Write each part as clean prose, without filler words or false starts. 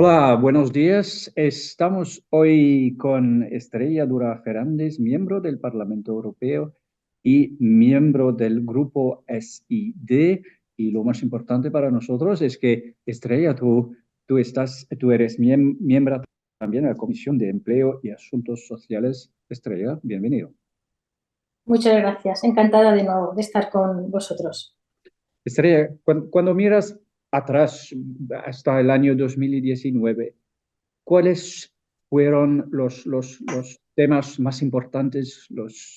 Hola, buenos días. Estamos hoy con Estrella Dura Fernández, miembro del Parlamento Europeo y miembro del grupo SID. Y lo más importante para nosotros es que, Estrella, tú eres miembro también de la Comisión de Empleo y Asuntos Sociales. Estrella, bienvenido. Muchas gracias. Encantada de nuevo de estar con vosotros. Estrella, cuando miras atrás hasta el año 2019, ¿cuáles fueron los temas más importantes, los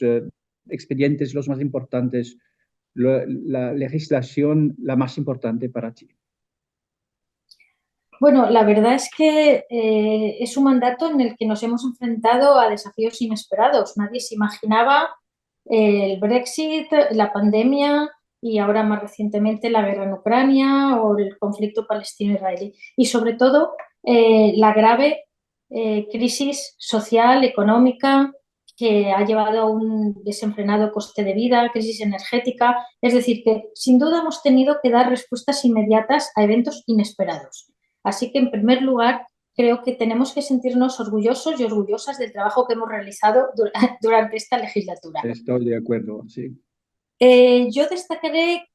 expedientes los más importantes, la legislación la más importante para ti? Bueno, la verdad es que es un mandato en el que nos hemos enfrentado a desafíos inesperados. Nadie se imaginaba el Brexit, la pandemia y ahora más recientemente la guerra en Ucrania o el conflicto palestino-israelí. Y sobre todo la grave crisis social, económica, que ha llevado a un desenfrenado coste de vida, crisis energética. Es decir, que sin duda hemos tenido que dar respuestas inmediatas a eventos inesperados. Así que, en primer lugar, creo que tenemos que sentirnos orgullosos y orgullosas del trabajo que hemos realizado durante esta legislatura. Estoy de acuerdo, sí. Yo destacaré,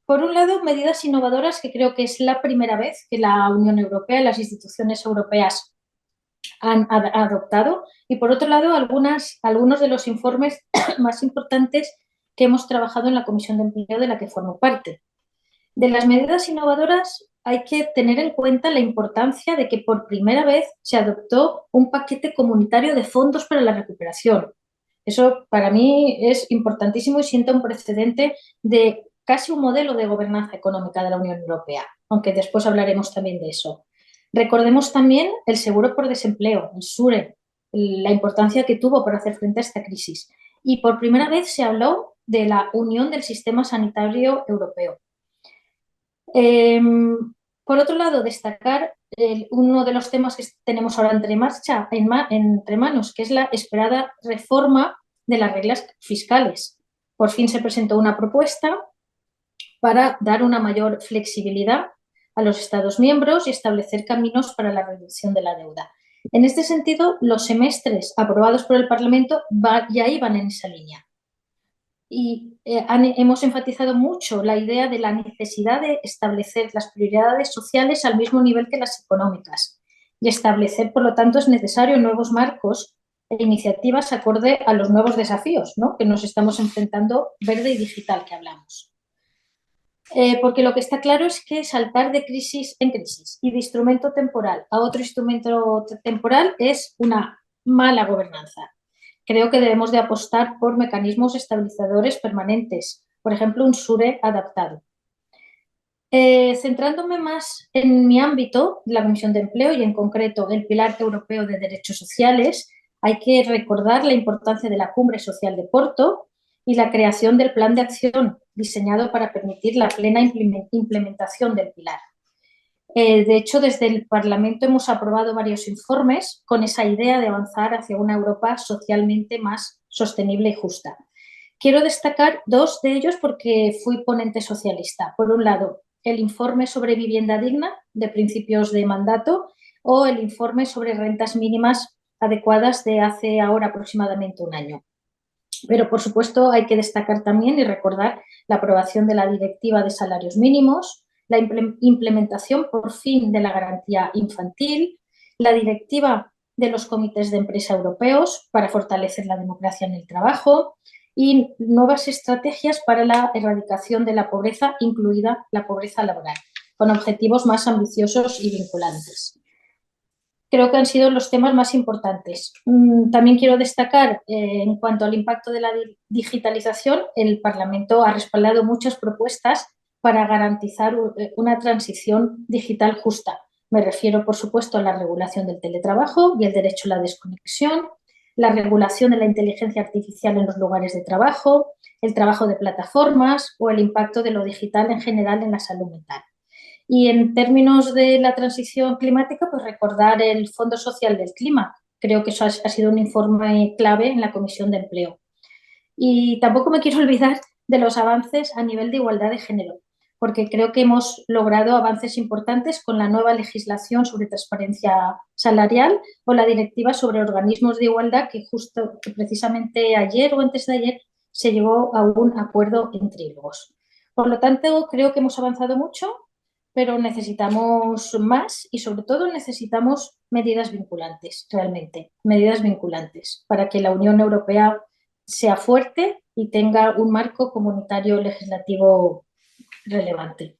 por un lado, medidas innovadoras que creo que es la primera vez que la Unión Europea y las instituciones europeas han adoptado y, por otro lado, algunos de los informes más importantes que hemos trabajado en la Comisión de Empleo de la que formo parte. De las medidas innovadoras hay que tener en cuenta la importancia de que por primera vez se adoptó un paquete comunitario de fondos para la recuperación. Eso para mí es importantísimo y sienta un precedente de casi un modelo de gobernanza económica de la Unión Europea, aunque después hablaremos también de eso. Recordemos también el seguro por desempleo, el SURE, la importancia que tuvo para hacer frente a esta crisis. Y por primera vez se habló de la unión del sistema sanitario europeo. Eh, por otro lado, destacar uno de los temas que tenemos ahora entre manos, que es la esperada reforma de las reglas fiscales. Por fin se presentó una propuesta para dar una mayor flexibilidad a los Estados miembros y establecer caminos para la reducción de la deuda. En este sentido, los semestres aprobados por el Parlamento ya iban en esa línea y hemos enfatizado mucho la idea de la necesidad de establecer las prioridades sociales al mismo nivel que las económicas y establecer, por lo tanto, es necesario nuevos marcos e iniciativas acorde a los nuevos desafíos, ¿no?, que nos estamos enfrentando, verde y digital, que hablamos. Porque lo que está claro es que saltar de crisis en crisis y de instrumento temporal a otro instrumento temporal es una mala gobernanza. Creo que debemos de apostar por mecanismos estabilizadores permanentes, por ejemplo, un SURE adaptado. Centrándome más en mi ámbito, la Comisión de Empleo y en concreto el Pilar Europeo de Derechos Sociales, hay que recordar la importancia de la Cumbre Social de Porto y la creación del Plan de Acción diseñado para permitir la plena implementación del Pilar. De hecho, desde el Parlamento hemos aprobado varios informes con esa idea de avanzar hacia una Europa socialmente más sostenible y justa. Quiero destacar dos de ellos porque fui ponente socialista. Por un lado, el informe sobre vivienda digna de principios de mandato o el informe sobre rentas mínimas adecuadas de hace ahora aproximadamente un año. Pero, por supuesto, hay que destacar también y recordar la aprobación de la Directiva de Salarios Mínimos, la implementación por fin de la garantía infantil, la Directiva de los comités de empresa europeos para fortalecer la democracia en el trabajo y nuevas estrategias para la erradicación de la pobreza, incluida la pobreza laboral, con objetivos más ambiciosos y vinculantes. Creo que han sido los temas más importantes. También quiero destacar, en cuanto al impacto de la digitalización, el Parlamento ha respaldado muchas propuestas para garantizar una transición digital justa. Me refiero, por supuesto, a la regulación del teletrabajo y el derecho a la desconexión, la regulación de la inteligencia artificial en los lugares de trabajo, el trabajo de plataformas o el impacto de lo digital en general en la salud mental. Y en términos de la transición climática, pues recordar el Fondo Social del Clima. Creo que eso ha sido un informe clave en la Comisión de Empleo. Y tampoco me quiero olvidar de los avances a nivel de igualdad de género. porque creo que hemos logrado avances importantes con la nueva legislación sobre transparencia salarial o la directiva sobre organismos de igualdad que precisamente ayer o antes de ayer se llegó a un acuerdo en trílogos. Por lo tanto, creo que hemos avanzado mucho, pero necesitamos más y sobre todo necesitamos medidas vinculantes, realmente, medidas vinculantes para que la Unión Europea sea fuerte y tenga un marco comunitario legislativo relevante.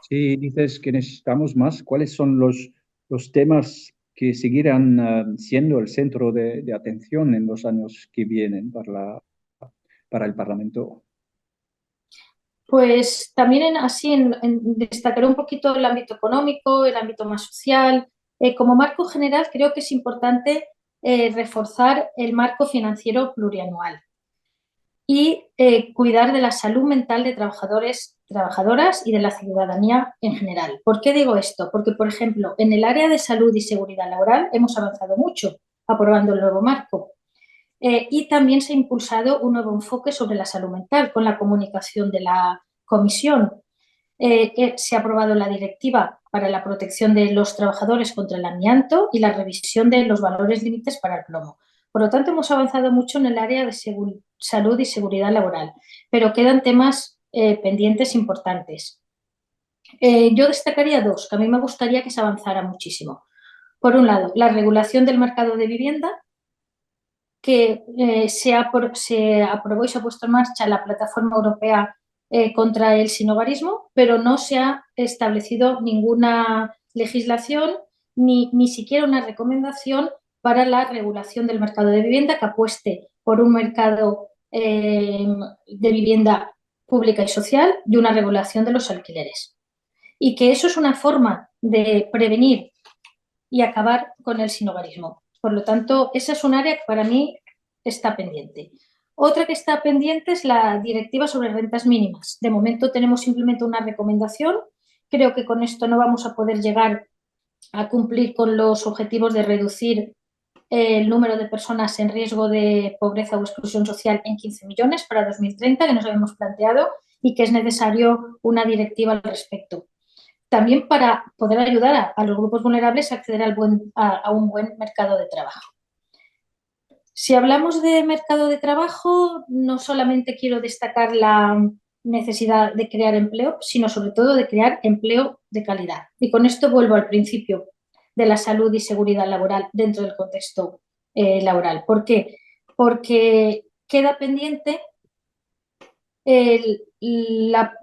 Si dices que necesitamos más, ¿cuáles son los temas que seguirán siendo el centro de atención en los años que vienen para el Parlamento? Pues también destacaré un poquito el ámbito económico, el ámbito más social. Como marco general, creo que es importante reforzar el marco financiero plurianual y cuidar de la salud mental de trabajadores, trabajadoras y de la ciudadanía en general. ¿Por qué digo esto? Porque, por ejemplo, en el área de salud y seguridad laboral hemos avanzado mucho aprobando el nuevo marco. Y también se ha impulsado un nuevo enfoque sobre la salud mental con la comunicación de la Comisión. Se ha aprobado la directiva para la protección de los trabajadores contra el amianto y la revisión de los valores límites para el plomo. Por lo tanto, hemos avanzado mucho en el área de salud y seguridad laboral, pero quedan temas pendientes importantes. Yo destacaría dos que a mí me gustaría que se avanzara muchísimo. Por un lado, la regulación del mercado de vivienda, que se aprobó y se ha puesto en marcha la plataforma europea contra el sinhogarismo, pero no se ha establecido ninguna legislación ni siquiera una recomendación para la regulación del mercado de vivienda que apueste por un mercado de vivienda pública y social y una regulación de los alquileres. Y que eso es una forma de prevenir y acabar con el sinhogarismo. Por lo tanto, esa es un área que para mí está pendiente. Otra que está pendiente es la directiva sobre rentas mínimas. De momento tenemos simplemente una recomendación. Creo que con esto no vamos a poder llegar a cumplir con los objetivos de reducir el número de personas en riesgo de pobreza o exclusión social en 15 millones para 2030, que nos habíamos planteado, y que es necesario una directiva al respecto. También para poder ayudar a los grupos vulnerables a acceder a un buen mercado de trabajo. Si hablamos de mercado de trabajo, no solamente quiero destacar la necesidad de crear empleo, sino sobre todo de crear empleo de calidad. Y con esto vuelvo al principio de la salud y seguridad laboral dentro del contexto laboral. ¿Por qué? Porque queda pendiente la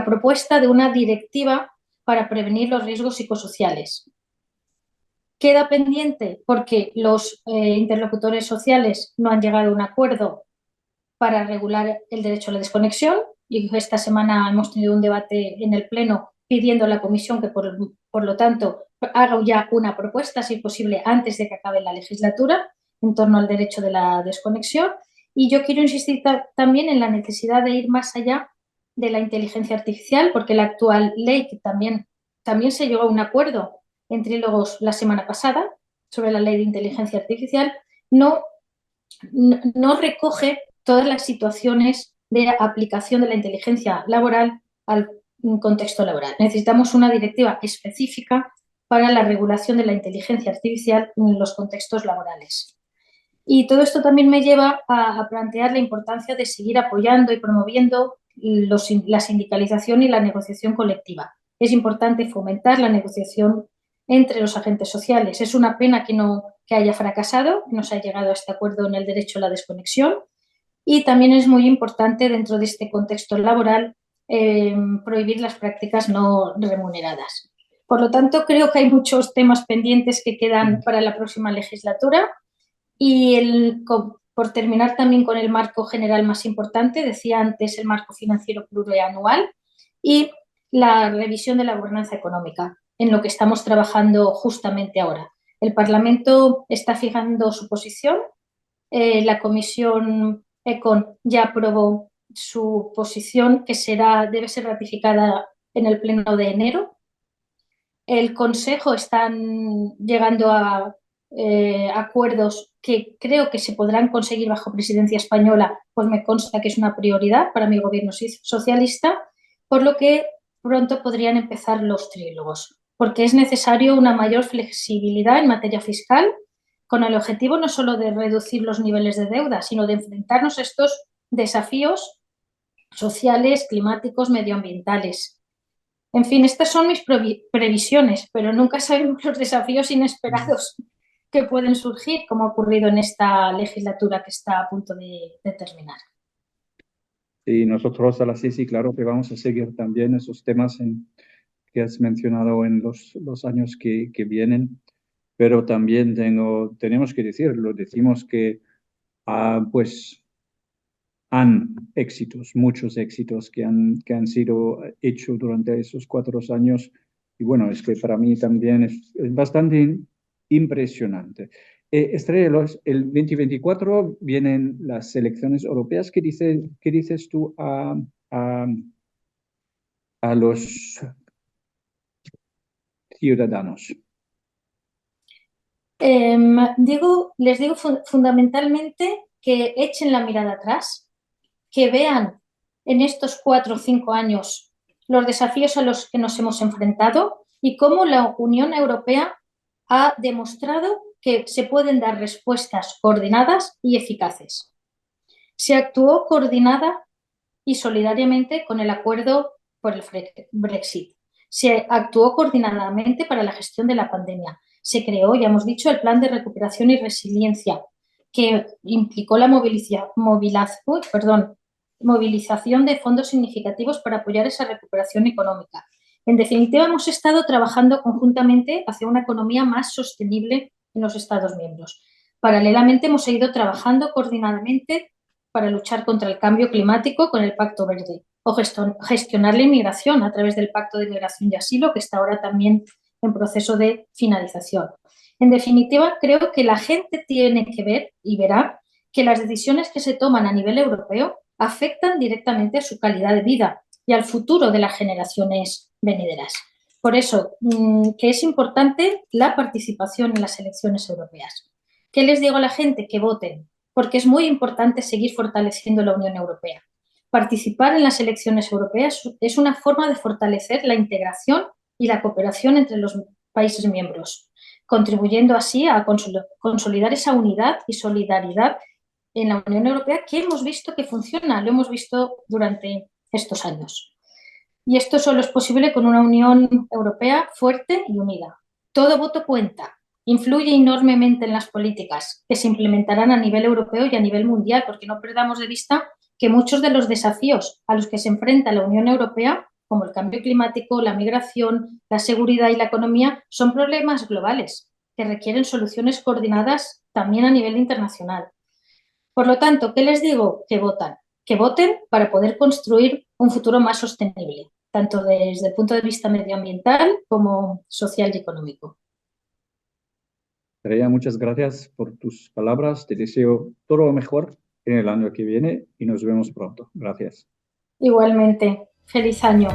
propuesta de una directiva para prevenir los riesgos psicosociales. Queda pendiente porque los interlocutores sociales no han llegado a un acuerdo para regular el derecho a la desconexión y esta semana hemos tenido un debate en el Pleno pidiendo a la Comisión que, por lo tanto, haga ya una propuesta, si es posible, antes de que acabe la legislatura en torno al derecho de la desconexión. Y yo quiero insistir también en la necesidad de ir más allá de la inteligencia artificial, porque la actual ley, que también se llegó a un acuerdo en trílogos la semana pasada sobre la ley de inteligencia artificial, no recoge todas las situaciones de aplicación de la inteligencia laboral al contexto laboral. Necesitamos una directiva específica para la regulación de la inteligencia artificial en los contextos laborales. Y todo esto también me lleva a plantear la importancia de seguir apoyando y promoviendo la sindicalización y la negociación colectiva. Es importante fomentar la negociación entre los agentes sociales. Es una pena que haya fracasado, que no se haya llegado a este acuerdo en el derecho a la desconexión. Y también es muy importante dentro de este contexto laboral prohibir las prácticas no remuneradas. Por lo tanto, creo que hay muchos temas pendientes que quedan para la próxima legislatura. Y por terminar también con el marco general más importante, decía antes el marco financiero plurianual y la revisión de la gobernanza económica, en lo que estamos trabajando justamente ahora. El Parlamento está fijando su posición, la Comisión ECON ya aprobó su posición, que debe ser ratificada en el pleno de enero. El Consejo está llegando a acuerdos que creo que se podrán conseguir bajo presidencia española, pues me consta que es una prioridad para mi gobierno socialista, por lo que pronto podrían empezar los trílogos, porque es necesario una mayor flexibilidad en materia fiscal, con el objetivo no solo de reducir los niveles de deuda, sino de enfrentarnos a estos desafíos sociales, climáticos, medioambientales. En fin, estas son mis previsiones, pero nunca sabemos los desafíos inesperados que pueden surgir, como ha ocurrido en esta legislatura que está a punto de terminar. Y nosotros a la CICI, claro que vamos a seguir también esos temas que has mencionado en los años que vienen, pero también tenemos que decirlo, decimos que pues han éxitos, muchos éxitos que han sido hechos durante esos 4 años. Y bueno, es que para mí también es bastante impresionante. Estrella, el 2024 vienen las elecciones europeas. ¿Qué dices tú a los ciudadanos? Les digo fundamentalmente que echen la mirada atrás, que vean en estos 4 o 5 años los desafíos a los que nos hemos enfrentado y cómo la Unión Europea ha demostrado que se pueden dar respuestas coordinadas y eficaces. Se actuó coordinada y solidariamente con el acuerdo por el Brexit. Se actuó coordinadamente para la gestión de la pandemia. Se creó, ya hemos dicho, el Plan de Recuperación y Resiliencia, que implicó la movilización de fondos significativos para apoyar esa recuperación económica. En definitiva, hemos estado trabajando conjuntamente hacia una economía más sostenible en los Estados miembros. Paralelamente, hemos seguido trabajando coordinadamente para luchar contra el cambio climático con el Pacto Verde o gestionar la inmigración a través del Pacto de Migración y Asilo, que está ahora también en proceso de finalización. En definitiva, creo que la gente tiene que ver y verá que las decisiones que se toman a nivel europeo afectan directamente a su calidad de vida y al futuro de las generaciones venideras. Por eso, que es importante la participación en las elecciones europeas. ¿Qué les digo a la gente? Que voten, porque es muy importante seguir fortaleciendo la Unión Europea. Participar en las elecciones europeas es una forma de fortalecer la integración y la cooperación entre los países miembros, contribuyendo así a consolidar esa unidad y solidaridad en la Unión Europea que hemos visto que funciona, lo hemos visto durante estos años. Y esto solo es posible con una Unión Europea fuerte y unida. Todo voto cuenta, influye enormemente en las políticas que se implementarán a nivel europeo y a nivel mundial, porque no perdamos de vista que muchos de los desafíos a los que se enfrenta la Unión Europea, como el cambio climático, la migración, la seguridad y la economía, son problemas globales que requieren soluciones coordinadas también a nivel internacional. Por lo tanto, ¿qué les digo? Que voten para poder construir un futuro más sostenible, tanto desde el punto de vista medioambiental como social y económico. Andrea, muchas gracias por tus palabras. Te deseo todo lo mejor en el año que viene y nos vemos pronto. Gracias. Igualmente, feliz año.